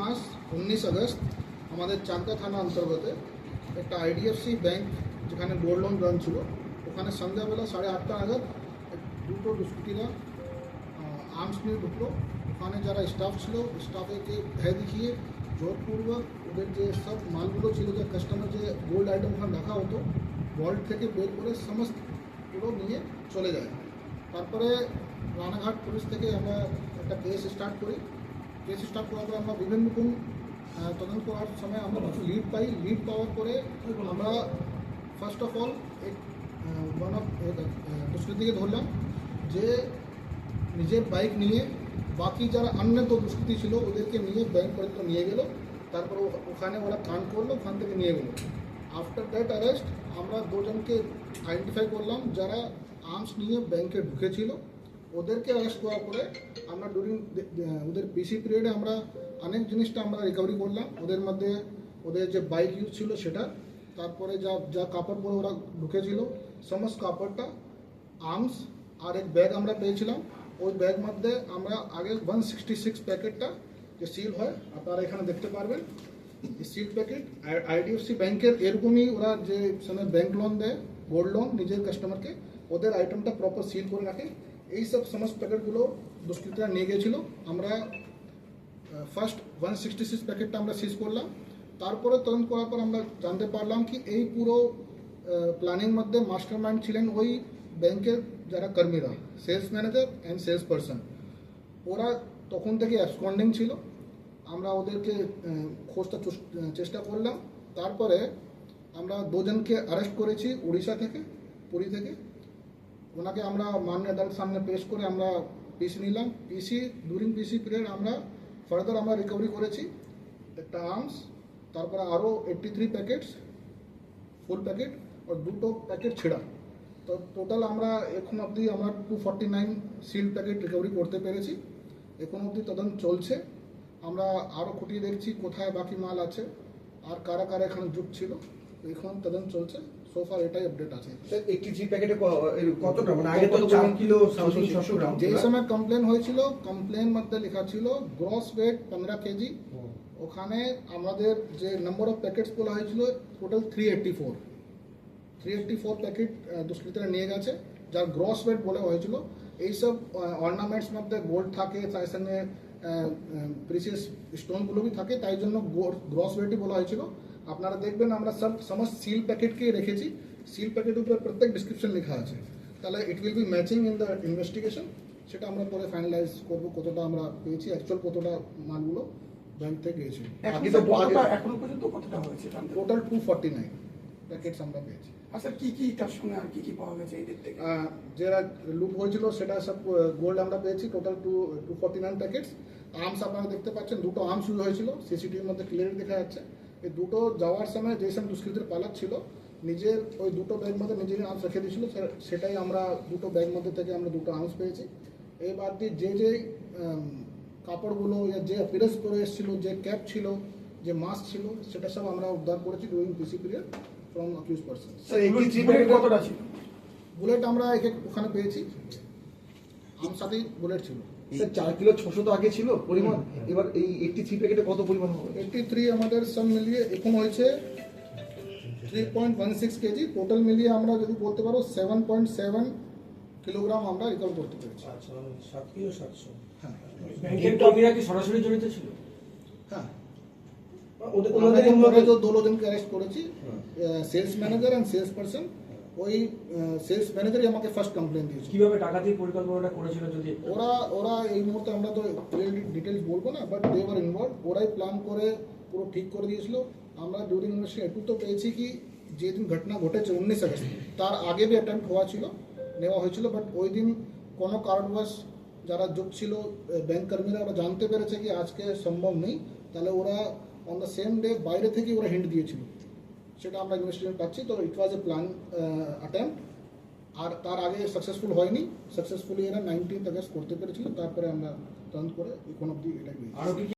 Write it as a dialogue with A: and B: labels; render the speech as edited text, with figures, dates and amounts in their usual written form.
A: মাস 19 August আমাদের চাকদা থানা অন্তর্গতে একটা আইডিএফসি ব্যাংক যেখানে গোল্ড লোন ব্রাঞ্চ ছিল ওখানে সন্ধ্যাবেলা 8:30 নাগাদ দুটো দুষ্কৃতীরা আর্মস নিয়ে ঢুকলো। ওখানে যারা স্টাফ ছিল স্টাফেকে ভয় দেখিয়ে জোরপূর্বক ওদের যে সব মালগুলো ছিল, যে কাস্টমার যে গোল্ড আইটেম ওখানে রাখা হতো ভল্ট থেকে বের করে সমস্ত পুরো নিয়ে চলে যায়। তারপরে রানাঘাট পুলিশ থেকে আমরা একটা কেস স্টার্ট করি। কেস স্টার্ট করার পরে আমরা বিভিন্ন রকম তদন্ত করার সময় আমরা কিছু লিড পাই। লিড পাওয়ার পরে আমরা ফার্স্ট অফ অল দুষ্কৃতীকে ধরলাম, যে নিজের বাইক নিয়ে বাকি যারা অন্য তো দুষ্কৃতী ছিল ওদেরকে নিয়ে ব্যাংক পর্যন্ত নিয়ে গেল। তারপর ওখানে ওরা কান করলো, ওখান থেকে নিয়ে গেলো। আফটার দ্যাট অ্যারেস্ট আমরা দুজনকে আইডেন্টিফাই করলাম যারা আর্মস নিয়ে ব্যাংকে ঢুকেছিল। ওদেরকে অ্যারেস্ট করার পরে আমরা ডিউরিং ওদের পিসি পিরিয়ডে আমরা অনেক জিনিসটা আমরা রিকভারি করলাম। ওদের মধ্যে ওদের যে বাইক ইউজ ছিল সেটা, তারপরে যা কাপড় পরে ওরা ঢুকেছিল সমস্ত কাপড়টা, আর্মস আর এক ব্যাগ আমরা পেয়েছিলাম। ওই ব্যাগ মধ্যে আমরা আগে 166 প্যাকেটটা যে সিল হয় আপনারা এখানে দেখতে পারবেন, সিল প্যাকেট। আইডিএফসি ব্যাংকের এরকমই ওরা যে সময় ব্যাংক লোন দেয় গোল্ড লোন নিজের কাস্টমারকে, ওদের আইটেমটা প্রপার সিল করে রাখে। এই সব সমস্ত প্যাকেটগুলো দুষ্কৃতীরা নিয়ে গিয়েছিল। আমরা ফার্স্ট 166 প্যাকেটটা আমরা সিজ করলাম। তারপরে তদন্ত করার পর আমরা জানতে পারলাম কি এই পুরো প্ল্যানিং মধ্যে মাস্টার মাইন্ড ছিলেন ওই ব্যাংকের যারা কর্মীরা, sales manager and sales person. ওরা তখন থেকে অ্যাবসকন্ডিং ছিল। আমরা ওদেরকে খোঁজটা চেষ্টা করলাম। তারপরে আমরা দুজনকে অ্যারেস্ট করেছি উড়িষ্যা থেকে, পুরী থেকে। ওনাকে আমরা মাননীয় আদালতের সামনে পেশ করে আমরা পিসি নিলাম। পিসি ডিউরিং পিসি পিরিয়ড আমরা ফার্দার আমরা রিকভারি করেছি একটা আর্মস, তারপরে আরও 83 প্যাকেটস ফুল প্যাকেট আর দুটো প্যাকেট ছেঁড়া। তো টোটাল আমরা এখন অবধি আমরা 249 সিল প্যাকেট রিকভারি করতে পেরেছি। এখন অবধি তদন্ত চলছে। আমরা আরও খুঁটিয়ে দেখছি কোথায় বাকি মাল আছে আর কারা কারা এখানে যুক্ত ছিল। এখন তদন্ত চলছে। সোফার এটাই আপডেট আছে।
B: একটি জি প্যাকেটে কতটা, মানে আগে তো 4 কিলো 700 গ্রাম,
A: যে সময় কমপ্লেন হয়েছিল কমপ্লেন মধ্যে লেখা ছিল গ্রস ওয়েট 15 কেজি। ওখানে আমাদের যে নাম্বার অফ প্যাকেটস বলা হয়েছিল টোটাল 384 প্যাকেট দুষ্কৃতীরা নিয়ে গেছে, যার গ্রস ওয়েট বলে হয়েছিল। এইসব অর্নামেন্টস মধ্যে গোল্ড থাকে, তার সঙ্গে প্রিসিয়াস স্টোনগুলো भी থাকে, তাই জন্য গ্রস ওয়েটই বলা হয়েছিল। আপনারা দেখবেন আমরা সমস্ত সিল প্যাকেটকেই রেখেছি। সিল প্যাকেটের উপরে প্রত্যেক ডিসক্রিপশন লেখা আছে, তাহলে it will be matching in the investigation. সেটা আমরা পরে ফাইনালাইজ করবো কতটা আমরা পেয়েছি, অ্যাকচুয়াল কতটা মালগুলো ব্যাংক থেকে গিয়েছে।
B: আগে তো এখনো পর্যন্ত কতটা হয়েছে?
A: টোটাল 249 প্যাকেটস আমরা পেয়েছি।
B: আচ্ছা, কি কি তার সঙ্গে আর কি কি পাওয়া গেছে এই দিক থেকে?
A: যেটা লুট হয়েছিল সেটা সব গোল্ড আমরা পেয়েছি, টোটাল 249 প্যাকেটস। আর্মস আপনারা দেখতে পাচ্ছেন, দুটো আর্মস ইউজ হয়েছিল, সিসিটিভির মধ্যে ক্লিয়ারলি দেখা যাচ্ছে। এই দুটো যাওয়ার সময় যে সব দুষ্কৃতীর পালাত ছিল নিজের ওই দুটো ব্যাগ মধ্যে নিজেরই আর্মস রেখে দিয়েছিল, সেটাই আমরা দুটো ব্যাগ মধ্যে থেকে আমরা দুটো আর্মস পেয়েছি। এই বাদ দিয়ে যে কাপড়গুলো যে অ্যাপিয়ারেন্স করে এসেছিল, যে ক্যাপ ছিল, যে মাস্ক ছিল, সেটা সব আমরা উদ্ধার করেছি during PC period from accused person.
B: Sir একটি জি প্যাকেট কতটা ছিল?
A: বুলেট আমরা ওখানে পেয়েছি, আমার সাথেই বুলেট ছিল।
B: স্যার 4 কিলো 600 তো আগে ছিল পরিমাণ, এবার এই 83 প্যাকেটে কত পরিমাণ হবে?
A: 83 আমাদের সব মিলিয়ে এখন হয়েছে 3.16 কেজি। টোটাল মিলিয়ে আমরা যদি বলতে পারো 7.7 কিলোগ্রাম আমরা রিকভার করতে পেরেছি।
C: আচ্ছা, 7 কিলো 700।
A: হ্যাঁ
C: ব্যাংকের কর্মীরা কি সরাসরি জড়িত ছিল?
A: হ্যাঁ,
B: ওনাদের
A: আমরা যে দুজনকে অ্যারেস্ট করেছি, sales manager and sales person. ওই সেলস ম্যানেজারই আমাকে ফার্স্ট কমপ্লেন দিয়েছে।
C: কিভাবে ডাকাতির পরিকল্পনাটা করেছিল যদি?
A: ওরা এই মুহূর্তে আমরা তো ডিটেলস বলবো না, বাট দে ওয়ার ইনভলভ। ওরাই প্ল্যান করে পুরো ঠিক করে দিয়েছিল। আমরা ডিউরিং ইনভেস্টিগেশন একটু তো পেয়েছি কি যেদিন ঘটনা ঘটেছে 19 আগস্ট, তার আগে भी অ্যাটেম্প্ট নেওয়া হয়েছিল, বাট ওই দিন কোনো কারণবশ যারা যোগ ছিল ব্যাংক কর্মীরা ওরা জানতে পেরেছে কি আজকে সম্ভব নেই, তাহলে ওরা অন দ্য সেম ডে বাইরে থেকে ওরা হিন্ট দিয়েছিল। সেটা আমরা ইনভেস্টিগেশন পাচ্ছি। তো ইট ওয়াজ এ প্ল্যান অ্যাটেম্প্ট, আর তার আগে সাকসেসফুল হয়নি। সাকসেসফুলি এরা 19 আগস্ট করতে পেরেছিল। তারপরে আমরা তদন্ত করে এখন অব্দি এটাই